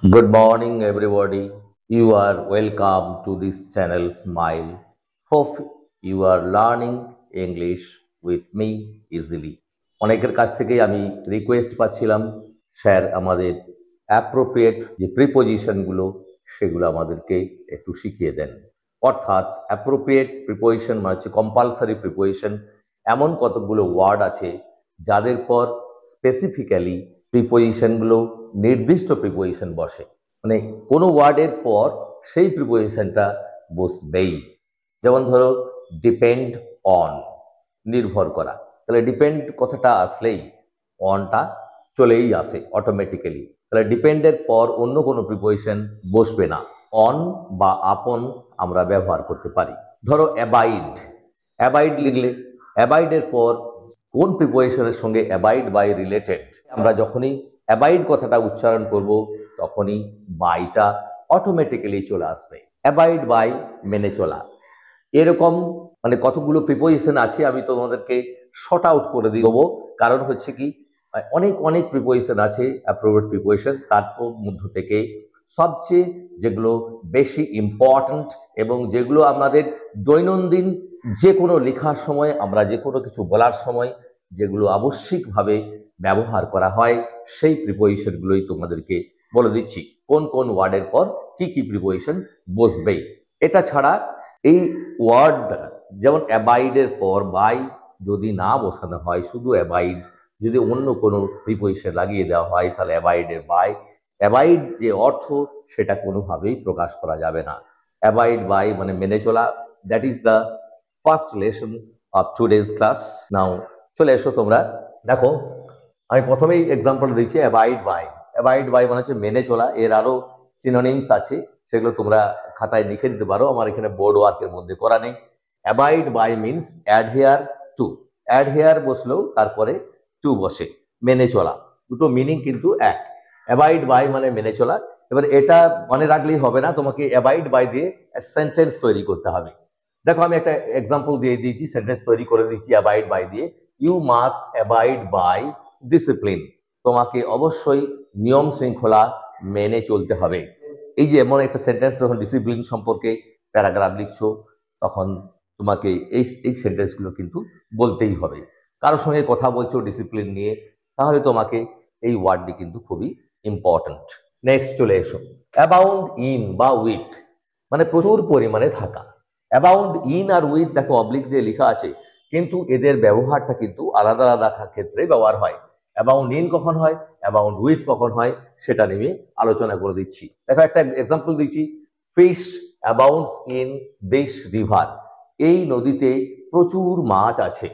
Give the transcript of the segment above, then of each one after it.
Good morning, everybody. You are welcome to this channel Smile. Hope you are learning English with me easily. অনেকের কাছ থেকেই আমি request পাচ্ছিলাম sir আমাদের appropriate যে প্রিপোজিশনগুলো সেগুলো আমাদেরকে একটু শিখিয়ে দেন। অর্থাৎ অ্যাপ্রোপ্রিয়েট প্রিপোজিশন মানে হচ্ছে কম্পালসারি প্রিপোজিশন, এমন কতগুলো ওয়ার্ড আছে যাদের পর স্পেসিফিক্যালি প্রিপোজিশনগুলো নির্দিষ্ট প্রিপোজিশন বসে, মানে কোনো ওয়ার্ডের পর সেই প্রিপোজিশনটা বসবেই। যেমন ধরো ডিপেন্ড অন, নির্ভর করা, তাহলে ডিপেন্ড কথাটা আসলেই অনটা চলেই আসে অটোমেটিক্যালি, তাহলে ডিপেন্ডের পর অন্য কোনো প্রিপোজিশন বসবে না। অন বা আপন আমরা ব্যবহার করতে পারি। ধরো অ্যাবাইড, অ্যাবাইড লিখলে অ্যাবাইডের পর কোন প্রিপোজিশনের সঙ্গে অ্যাবাইড বাই রিলেটেড, আমরা যখনই অ্যাবাইড কথাটা উচ্চারণ করব তখনই বাইটা অটোমেটিক্যালি চলে আসবে। অ্যাবাইড বাই মেনে চলা, এরকম মানে কতগুলো প্রিপোজিশন আছে আমি তোমাদেরকে শর্ট আউট করে দেবো। কারণ হচ্ছে কি অনেক অনেক প্রিপোজিশন আছে অ্যাপ্রোপ্রিয়েট প্রিপোজিশন, তার মধ্য থেকে সবচেয়ে যেগুলো বেশি ইম্পর্ট্যান্ট এবং যেগুলো আমাদের দৈনন্দিন যে কোনো লেখার সময়, আমরা যে কোনো কিছু বলার সময় যেগুলো আবশ্যিকভাবে ব্যবহার করা হয়, সেই প্রিপোজিশনগুলোই তোমাদেরকে বলে দিচ্ছি কোন কোন ওয়ার্ডের পর কি কি প্রিপোজিশন বসবে। এটা ছাড়া এই ওয়ার্ড যেমন অ্যাবাইডের পর বাই যদি না বসানো হয়, শুধু অ্যাবাইড, যদি অন্য কোনো প্রিপোজিশন লাগিয়ে দেওয়া হয় তাহলে অ্যাবাইডের বাই, অ্যাবাইড যে অর্থ সেটা কোনোভাবেই প্রকাশ করা যাবে না। অ্যাবাইড বাই মানে মেনে চলা। That is the first lesson of today's class. নাও চলে এসো তোমরা, দেখো আমি প্রথমেই এক্সাম্পল দিচ্ছি অ্যাবাইড বাই। অ্যাবাইড বাই মানে হচ্ছে মেনে চলা, এর আরো সিনোনিমস আছে, সেগুলো তোমরা খাতায় লিখে দিতে পারো, আমার এখানে বোর্ড ওয়ার্কের মধ্যে করা নেই। Abide by means adhere to, adhere বসলেও তারপরে টু বসে, মেনে চলা, দুটো মিনিং কিন্তু এক। অ্যাবাইড বাই মানে মেনে চলা। এবার এটা মনে রাখলেই হবে না, তোমাকে অ্যাবাইড বাই দিয়ে সেন্টেন্স তৈরি করতে হবে। দেখো আমি একটা এক্সাম্পল দিয়ে দিয়েছি, সেন্টেন্স তৈরি করে দিয়েছি অ্যাবাইড বাই দিয়ে। You must abide by discipline, তোমাকে অবশ্যই নিয়ম শৃঙ্খলা মেনে চলতে হবে। এই যে এমন একটা সেন্টেন্স, যখন ডিসিপ্লিন সম্পর্কে প্যারাগ্রাফ লিখছো তখন তোমাকে এই এই সেন্টেন্সগুলো কিন্তু বলতেই হবে। কারোর সঙ্গে কথা বলছো ডিসিপ্লিন নিয়ে, তাহলে তোমাকে এই ওয়ার্ডটি কিন্তু খুবই ইম্পর্ট্যান্ট। নেক্সট চলে এসো অ্যাবাউন্ড ইন বা উইথ, মানে প্রচুর পরিমাণে থাকা। অ্যাবাউন্ড ইন আর উইথ দেখো অবলিক দিয়ে লেখা আছে, কিন্তু এদের ব্যবহারটা কিন্তু আলাদা আলাদা ক্ষেত্রে ব্যবহার হয়। অ্যাবাউন্ড ইন কখন হয়, অ্যাবাউন্ড উইথ কখন হয়, সেটা নিয়ে আলোচনা করে দিচ্ছি। দেখো একটা এক্সাম্পল দিচ্ছি, fish abounds in this river, এই নদীতে প্রচুর মাছ আছে।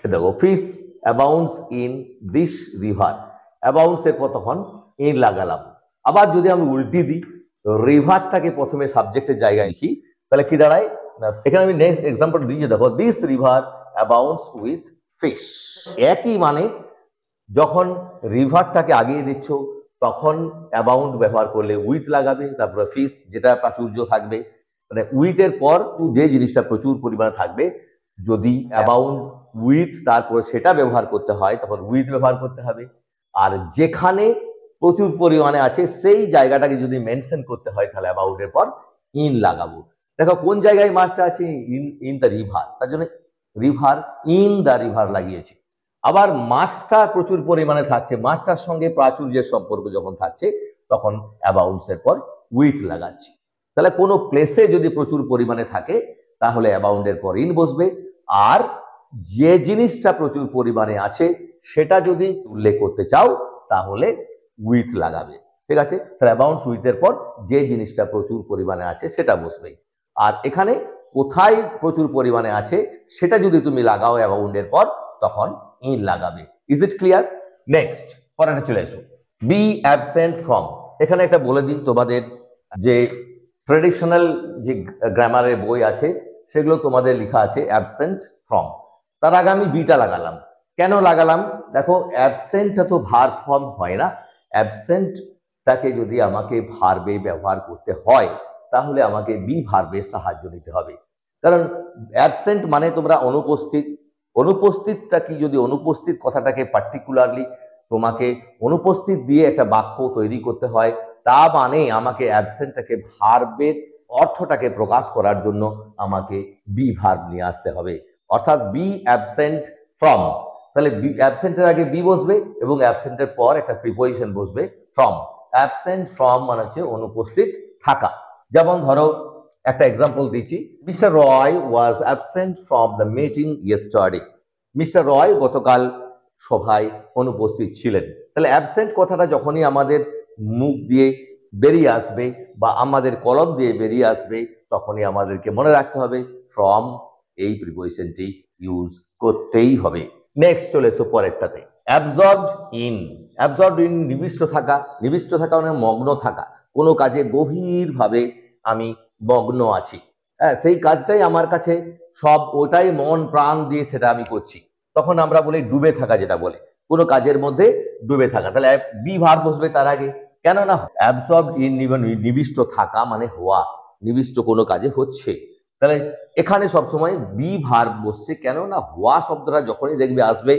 দেখো fish abounds in this river, abounds এর পর তখন ইন লাগালাম। আবার যদি আমি উল্টি দিই, রিভারটাকে প্রথমে সাবজেক্টের জায়গায় লিখি, তাহলে কি দাঁড়ায় না, এখানে আমি নেক্সট এক্সাম্পল দিচ্ছি, দেখো this river abounds with fish. একই মানে যখন রিভারটাকে আগিয়ে দিচ্ছ তখন অ্যাবাউন্ড ব্যবহার করলে উইথ লাগাবে, তারপরে ফিশ যেটা প্রাচুর্য থাকবে, মানে উইথের পর যে জিনিসটা প্রচুর পরিমাণে থাকবে, যদি অ্যাবাউন্ড উইথ তারপরে সেটা ব্যবহার করতে হয় তখন উইথ ব্যবহার করতে হবে। আর যেখানে প্রচুর পরিমাণে আছে সেই জায়গাটাকে যদি মেনশন করতে হয় তাহলে অ্যাবাউন্ডের পর ইন লাগাবো। দেখো কোন জায়গায় মাছটা আছে, ইন ইন দ্য রিভার, তার জন্য রিভার ইন দ্য রিভার লাগিয়েছি। আবার মাছটা প্রচুর পরিমাণে থাকছে, মাছটার সঙ্গে প্রাচুর্যের সম্পর্ক যখন থাকছে তখন অ্যাবাউন্ডস এর পর উইথ লাগাচ্ছি। তাহলে কোনো প্লেসে যদি প্রচুর পরিমাণে থাকে তাহলে অ্যাবাউন্ডের পর ইন বসবে, আর যে জিনিসটা প্রচুর পরিমাণে আছে সেটা যদি উল্লেখ করতে চাও তাহলে উইথ লাগাবে। ঠিক আছে, তাহলে অ্যাবাউন্ডস উইথ এর পর যে জিনিসটা প্রচুর পরিমাণে আছে সেটা বসবে। আর এখানে কোথায় প্রচুর পরিমাণে আছে সেটা যদি তুমি লাগাও অ্যাবাউন্ডের পর তখন ইন লাগাবে। Is it clear? নেক্সট পরেরটা চলে এসো, বি অ্যাবসেন্ট ফ্রম। এখানে একটা বলে দিই, তোমাদের যে ট্রেডিশনাল যে গ্রামারের বই আছে সেগুলো তোমাদের লেখা আছে অ্যাবসেন্ট ফ্রম, তার আগে আমি বিটা লাগালাম। কেন লাগালাম? দেখো অ্যাবসেন্টটা তো ভার্ব ফর্ম হয় না, অ্যাবসেন্টটাকে যদি আমাকে ভার্বে ব্যবহার করতে হয় তাহলে আমাকে বি ভার্বের সাহায্য নিতে হবে। কারণ অ্যাবসেন্ট মানে তোমরা অনুপস্থিত, অনুপস্থিতটা কি, যদি অনুপস্থিত কথাটাকে পার্টিকুলারলি তোমাকে অনুপস্থিত দিয়ে একটা বাক্য তৈরি করতে হয় তা মানে আমাকে অ্যাবসেন্টটাকে ভার্বের অর্থটাকে প্রকাশ করার জন্য আমাকে বি ভার্ব নিয়ে আসতে হবে, অর্থাৎ বি অ্যাবসেন্ট ফ্রম। তাহলে অ্যাবসেন্টের আগে বি বসবে এবং অ্যাবসেন্টের পর একটা প্রিপোজিশন বসবে ফ্রম। অ্যাবসেন্ট ফ্রম মানে হচ্ছে অনুপস্থিত থাকা। যেমন ধরো একটা এক্সাম্পল দিচ্ছি, mister Roy was absent from the meeting yesterday. Mister Roy গতকাল সভায় অনুপস্থিত ছিলেন। তাহলে অ্যাবসেন্ট কথাটা যখনই আমাদের মুখ দিয়ে বেরিয়ে আসবে বা আমাদের কলম দিয়ে বেরিয়ে আসবে, তখনই আমাদেরকে মনে রাখতে হবে ফ্রম এই প্রিপোজিশনটি ইউজ করতেই হবে। নেক্সট চলে এসো পরেরটাতে, অ্যাবজর্বড ইন। অ্যাবজর্বড ইন নিবিষ্ট থাকা। নিবিষ্ট থাকা মানে মগ্ন থাকা, কোনো কাজে গভীরভাবে আমি মগ্ন আছি। হ্যাঁ, সেই কাজটাই আমার কাছে সব, ওটাই মন প্রাণ দিয়ে সেটা আমি করছি, তখন আমরা বলি ডুবে থাকা, যেটা বলে কোনো কাজের মধ্যে ডুবে থাকা। তাহলে বি ভার্ব বসবে তার আগে, কেননা অ্যাবজর্বড ইন নিবিষ্ট থাকা মানে হওয়া, নিবিষ্ট কোনো কাজে হচ্ছে। তাহলে এখানে সবসময় বি ভার্ব বসছে, কেননা হওয়া শব্দটা যখনই দেখবে আসবে,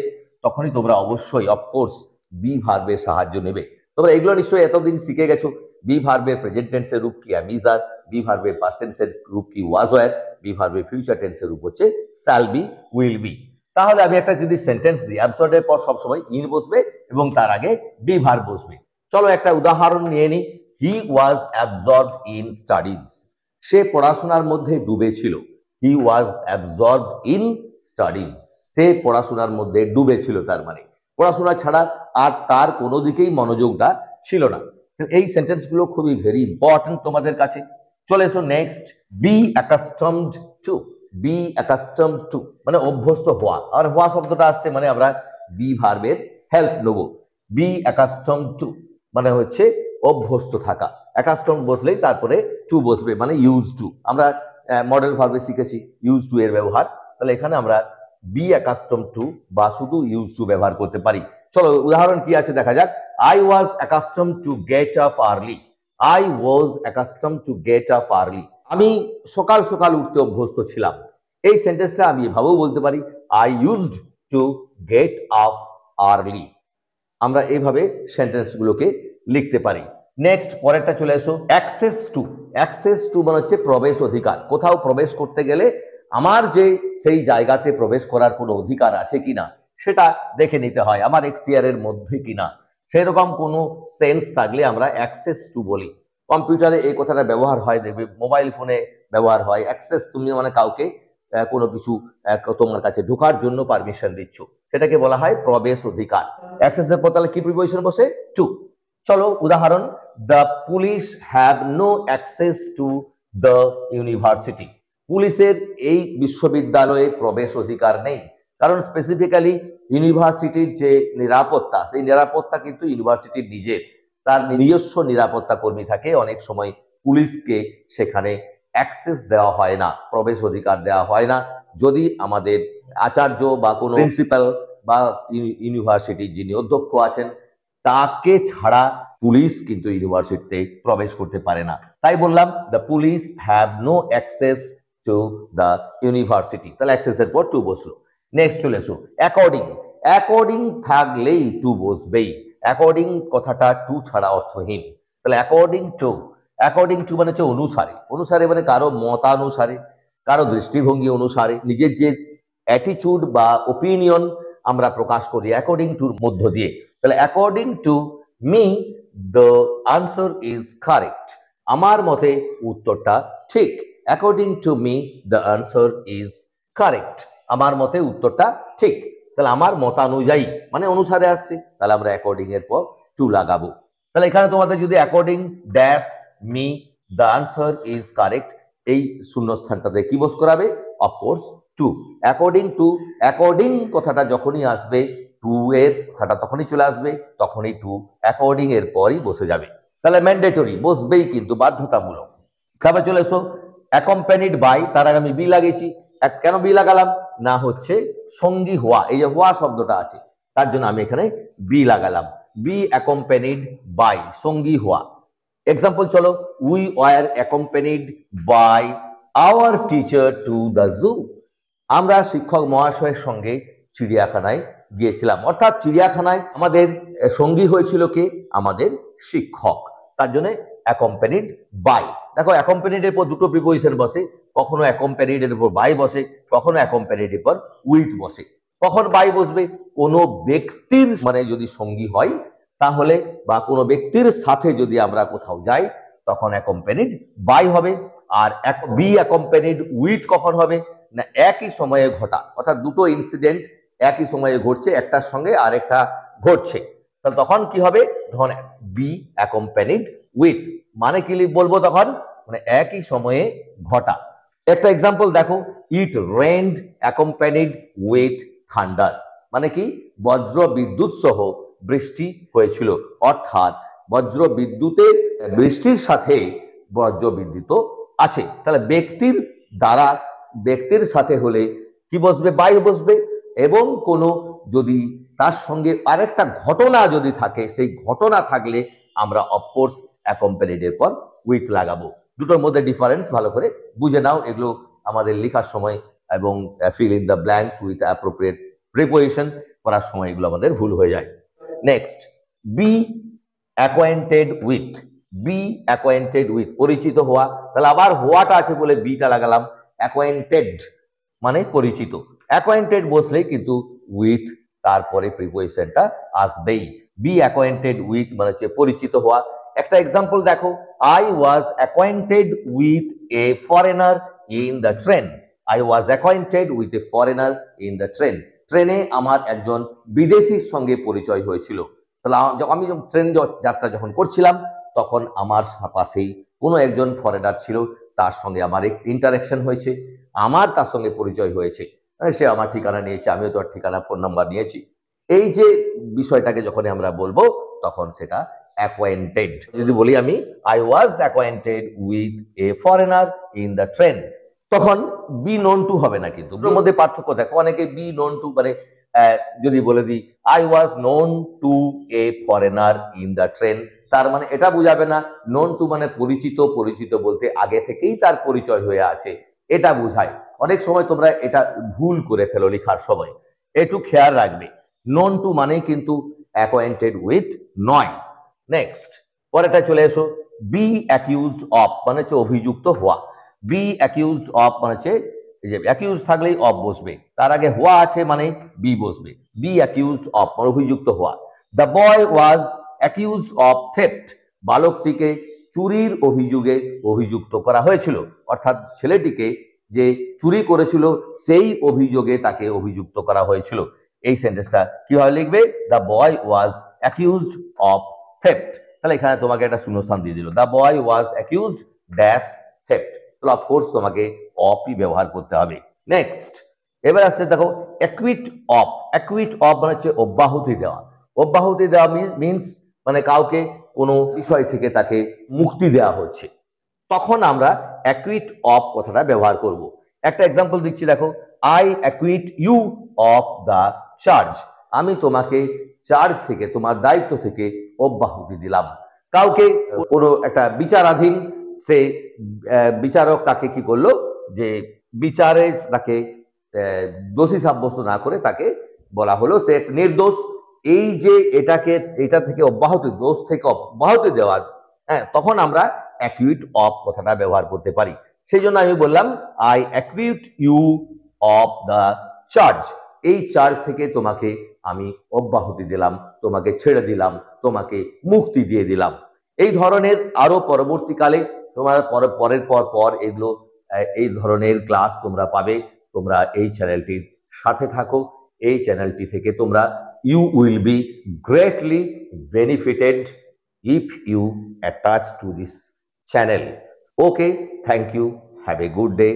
তখনই তোমরা অবশ্যই অফকোর্স বি ভার্বের সাহায্য নেবে। তোমরা এগুলো নিশ্চয়ই এতদিন শিখে গেছো। বি ভার্বের প্রেজেন্ট টেন্সের রূপ কি অ্যাম আর, বি ভার্বের পাস্ট টেন্সের রূপ কি ওয়াজ ওয়্যার, বি ভার্বের ফিউচার টেন্সের রূপ হচ্ছে শ্যাল বি, উইল বি। তাহলে আমি একটা যদি সেন্টেন্স দিই, অ্যাবসর্বড এর পর সবসময় ইন বসবে এবং তার আগে বি ভার্ব বসবে। চলো একটা উদাহরণ নিয়ে নিই। হি ওয়াজ অ্যাবসর্বড ইন স্টাডিজ। সে পড়াশোনার মধ্যে ডুবে ছিল। হি ওয়াজ অ্যাবসর্বড ইন স্টাডিজ। সে পড়াশোনার মধ্যে ডুবে ছিল, তার মানে পড়াশোনা ছাড়া আর তার কোনো দিকেই মনোযোগটা ছিল না। এই সেন্টেন্সগুলো খুবই ভেরি ইম্পর্টেন্ট তোমাদের কাছে। চলে এসো next, be accustomed to. Be accustomed to মানে অভ্যস্ত হওয়া, আর হওয়া শব্দটা আসছে মানে আমরা বি ভার্বের হেল্প নেব। বি অ্যাকাস্টমড টু মানে হচ্ছে অভ্যস্ত থাকা। অ্যাকাস্টম বসলেই তারপরে টু বসবে, মানে ইউজ টু। আমরা মডেল ভার্বে শিখেছি ইউজ টু এর ব্যবহার, তাহলে এখানে আমরা বি অ্যাকাস্টম টু বা শুধু ইউজ টু ব্যবহার করতে পারি। চলো উদাহরণ কি আছে দেখা যাক। I was accustomed to get up early. I was accustomed to get up early. আমি সকাল সকাল উঠতে অভ্যস্ত ছিলাম। এই সেন্টেন্সটা আমি এভাবেও বলতে পারি, I used to get up early. আমরা এইভাবে সেন্টেন্সগুলোকে লিখতে পারি। নেক্সট পরেরটা চলে এসো, অ্যাক্সেস টু। অ্যাক্সেস টু মানে হচ্ছে প্রবেশ অধিকার। কোথাও প্রবেশ করতে গেলে আমার যে সেই জায়গাতে প্রবেশ করার কোনো অধিকার আছে কিনা সেটা দেখে নিতে হয়, আমার এখতিয়ারের মধ্যে কিনা। সেরকম কোনো সেন্স থাকলে আমরা অ্যাক্সেস টু বলি। কম্পিউটারে এই কথাটা ব্যবহার হয়, দেখবে মোবাইল ফোনে ব্যবহার হয়। অ্যাক্সেস তুমি মানে কাউকে কোনো কিছু তোমার কাছে ঢোকার জন্য পারমিশন দিচ্ছ, সেটাকে বলা হয় প্রবেশ অধিকার। অ্যাক্সেসের পর তাহলে কি প্রিপোজিশন বসে? টু। চলো উদাহরণ, the police have no access to the university. পুলিশের এই বিশ্ববিদ্যালয়ে প্রবেশ অধিকার নেই, কারণ স্পেসিফিক্যালি ইউনিভার্সিটির যে নিরাপত্তা, সেই নিরাপত্তা কিন্তু ইউনিভার্সিটির নিজের, তার নিজস্ব নিরাপত্তা কর্মী থাকে। অনেক সময় পুলিশকে সেখানে অ্যাক্সেস দেওয়া হয় না, প্রবেশ অধিকার দেওয়া হয় না, যদি আমাদের আচার্য বা কোনো প্রিন্সিপাল বা ইউনিভার্সিটির যিনি অধ্যক্ষ আছেন তাকে ছাড়া পুলিশ কিন্তু ইউনিভার্সিটিতে প্রবেশ করতে পারে না। তাই বললাম the police have no access to the university. তাহলে অ্যাক্সেসের পর টু বসলো। নেক্সট চলে এসো, অ্যাকর্ডিং। অ্যাকর্ডিং থাকলেই টু বসবেই। অ্যাকর্ডিং কথাটা টু ছাড়া অর্থহীন। তাহলে অ্যাকর্ডিং টু, অ্যাকর্ডিং টু মানে হচ্ছে অনুসারে। অনুসারে মানে কারো মতানুসারে, কারো দৃষ্টিভঙ্গি অনুসারে, নিজের যে অ্যাটিটিউড বা ওপিনিয়ন আমরা প্রকাশ করি অ্যাকর্ডিং টুর মধ্য দিয়ে। তাহলে according to me the answer is correct. আমার মতে উত্তরটা ঠিক। According to me the answer is correct. আমার মতে উত্তরটা ঠিক। তাহলে আমার মতানুযায়ী মানে অনুসারে আসছে, তাহলে আমরা অ্যাকর্ডিং এর পর টু লাগাবো। তাহলে এখানে তোমাদের যদি according dash me the answer is correct এই শূন্যস্থানটাতে কি বস করাবে? Of course to. According to, according কথাটা যখনই আসবে টু এর কথাটা তখনই চলে আসবে, তখনই টু অ্যাকর্ডিং এর পরই বসে যাবে। তাহলে ম্যান্ডেটরি বসবেই, কিন্তু বাধ্যতামূলক। খাবার চলে এসো, অ্যাকম্প্যানিড বাই, তার আগে আমি বি লাগিয়েছি। কেন বি লাগালাম? না হচ্ছে সঙ্গী হওয়া, এই যে হওয়া শব্দটা আছে তার জন্য আমি এখানে বি লাগালাম। বি অ্যাকম্প্যানিড বাই, সঙ্গী হওয়া। এক্সাম্পল চলো, we were accompanied by our teacher to the zoo. আমরা শিক্ষক মহাশয়ের সঙ্গে চিড়িয়াখানায় গিয়েছিলাম। অর্থাৎ চিড়িয়াখানায় আমাদের সঙ্গী হয়েছিল কে? আমাদের শিক্ষক। তার জন্য অ্যাকম্পানিড বাই। দেখো অ্যাকম্পানিড এর পর দুটো প্রিপোজিশন বসে, কখনো অ্যাকম্পানিড এর উপর বাই বসে, কখনো অ্যাকম্পানিড এর পর উইথ বসে। কখন বাই বসবে? কোনো ব্যক্তির মানে যদি সঙ্গী হয় তাহলে, বা কোনো ব্যক্তির সাথে যদি আমরা কোথাও যাই তখন অ্যাকম্পানিড বাই হবে। আর বি অ্যাকম্পানিড উইথ কখন হবে? না একই সময়ে ঘটা, অর্থাৎ দুটো ইনসিডেন্ট একই সময়ে ঘটছে, একটার সঙ্গে আরেকটা ঘটছে, তাহলে তখন কি হবে? ধর বি অ্যাকম্পানিড উইথ, মানে কি বলবো তখন? মানে একই সময়ে ঘটা। একটা এক্সাম্পল দেখো, it rained accompanied with thunder, মানে কি বজ্র বিদ্যুৎ সহ বৃষ্টি হয়েছিল, অর্থাৎ বজ্র বিদ্যুতের বৃষ্টির সাথে বজ্র বিদ্যুৎ আছে। তাহলে ব্যক্তির দ্বারা, ব্যক্তির সাথে হলে কি বসবে? বাই বসবে। এবং কোনো যদি তার সঙ্গে আরেকটা ঘটনা যদি থাকে, সেই ঘটনা থাকলে আমরা অফকোর্স অ্যাকম্পানিড এর পর উইথ লাগাবো। দুটোর মধ্যে ডিফারেন্স ভালো করে বুঝে নাও, এগুলো আমাদের লেখার সময় এবং fill in the blanks with appropriate preposition করার সময় এগুলো আমাদের ভুল হয়ে যায়। Next, be acquainted with. Be acquainted with, পরিচিত হওয়া। তাহলে আবার হওয়াটা আছে বলে বিটা লাগালাম। অ্যাকোয়েন্টেড মানে পরিচিত, অ্যাকোয়েন্টেড বসলেই কিন্তু উইথ তারপরে প্রিপোজিশনটা আসবেই। বি অ্যাকোয়েন্টেড উইথ মানে হচ্ছে পরিচিত হওয়া। একটা এক্সাম্পল দেখো, I was acquainted with a foreigner in the train. I was acquainted with a foreigner in the train. ট্রেনে আমার একজন বিদেশির সঙ্গে পরিচয় হয়েছিল। তাহলে আমি ট্রেন যাত্রা যখন করছিলাম তখন আমার পাশেই কোনো একজন ফরেনার ছিল, তার সঙ্গে আমার একটু ইন্টারাকশন হয়েছে, আমার তার সঙ্গে পরিচয় হয়েছে, সে আমার ঠিকানা নিয়েছে, আমিও তার ঠিকানা ফোন নাম্বার নিয়েছি। এই যে বিষয়টাকে যখন আমরা বলবো তখন সেটা অ্যাকোয়েন্টেড। যদি বলি আমি I was acquainted with a foreigner in the train, তখন বি নোন টু হবে না। কিন্তু এর মধ্যে পার্থক্য দেখো, অনেকে বি নোন টু মানে যদি বলে দিই I was known to a foreigner in the train, তার মানে এটা বুঝাবে না। নোন টু মানে পরিচিত, পরিচিত বলতে আগে থেকেই তার পরিচয় হয়ে আছে, এটা বুঝায়। অনেক সময় তোমরা এটা ভুল করে ফেলো লেখার সময়, একটু খেয়াল রাখবে। নোন টু মানেই কিন্তু অ্যাকোয়েন্টেড উইথ নয়। নেক্সট, পরেরটা চলে এসো, বি অ্যাকিউজড অফ মানে হচ্ছে অভিযুক্ত হওয়া। বি অ্যাকিউজড অফ মানে হচ্ছে যে অ্যাকিউজ থাকলেই অফ বসবে, তার আগে হওয়া আছে মানে বি বসবে। বি অ্যাকিউজড অফ মানে অভিযুক্ত হওয়া। The boy was accused of theft, বালকটিকে চুরির অভিযোগে অভিযুক্ত করা হয়েছিল, অর্থাৎ ছেলেটিকে যে চুরি করেছিল সেই অভিযোগে তাকে অভিযুক্ত করা হয়েছিল। এই সেন্টেন্সটা কিভাবে লিখবে? The boy was accused of theft. তাহলে এখানে তোমাকে একটা শূন্যস্থান দিয়ে দিল, the boy was accused dash theft. তাহলে অফকোর্স তোমাকে অফই ব্যবহার করতে হবে। নেক্সট, এবার আসছে দেখো অ্যাকুইট অফ। অ্যাকুইট অফ মানে হচ্ছে অব্যাহতি দেওয়া। অব্যাহতি দেওয়া মিনস মানে কাউকে কোনো বিষয় থেকে তাকে মুক্তি দেওয়া হচ্ছে, তখন আমরা অ্যাকুইট অফ কথাটা ব্যবহার করব। একটা এক্সাম্পল দিচ্ছি দেখো, I acquit you of the charge. আমি তোমাকে চার্জ থেকে, তোমার দায়িত্ব থেকে অব্যাহতি দিলাম। কাউকে কোনো একটা বিচারাধীন, সে বিচারক তাকে কি করলো, যে বিচারে তাকে দোষী সাব্যস্ত না করে তাকে বলা হলো সে নির্দোষ। এই যে এটাকে, এটা থেকে অব্যাহতি, দোষ থেকে অব্যাহতি দেওয়া, হ্যাঁ, তখন আমরা অ্যাকুইট অফ কথাটা ব্যবহার করতে পারি। সেই জন্য আমি বললাম I acquit you of the charge. এই চার্জ থেকে তোমাকে আমি অব্যাহতি দিলাম, তোমাকে ছেড়ে দিলাম, তোমাকে মুক্তি দিয়ে দিলাম। এই ধরনের আরো পরবর্তীকালে তোমার পরের পর এগুলো, এই ধরনের ক্লাস তোমরা পাবে। তোমরা এই চ্যানেলটির সাথে থাকো। এই চ্যানেলটি থেকে তোমরা you will be greatly benefited if you attach to this channel. Okay, thank you. Have a good day.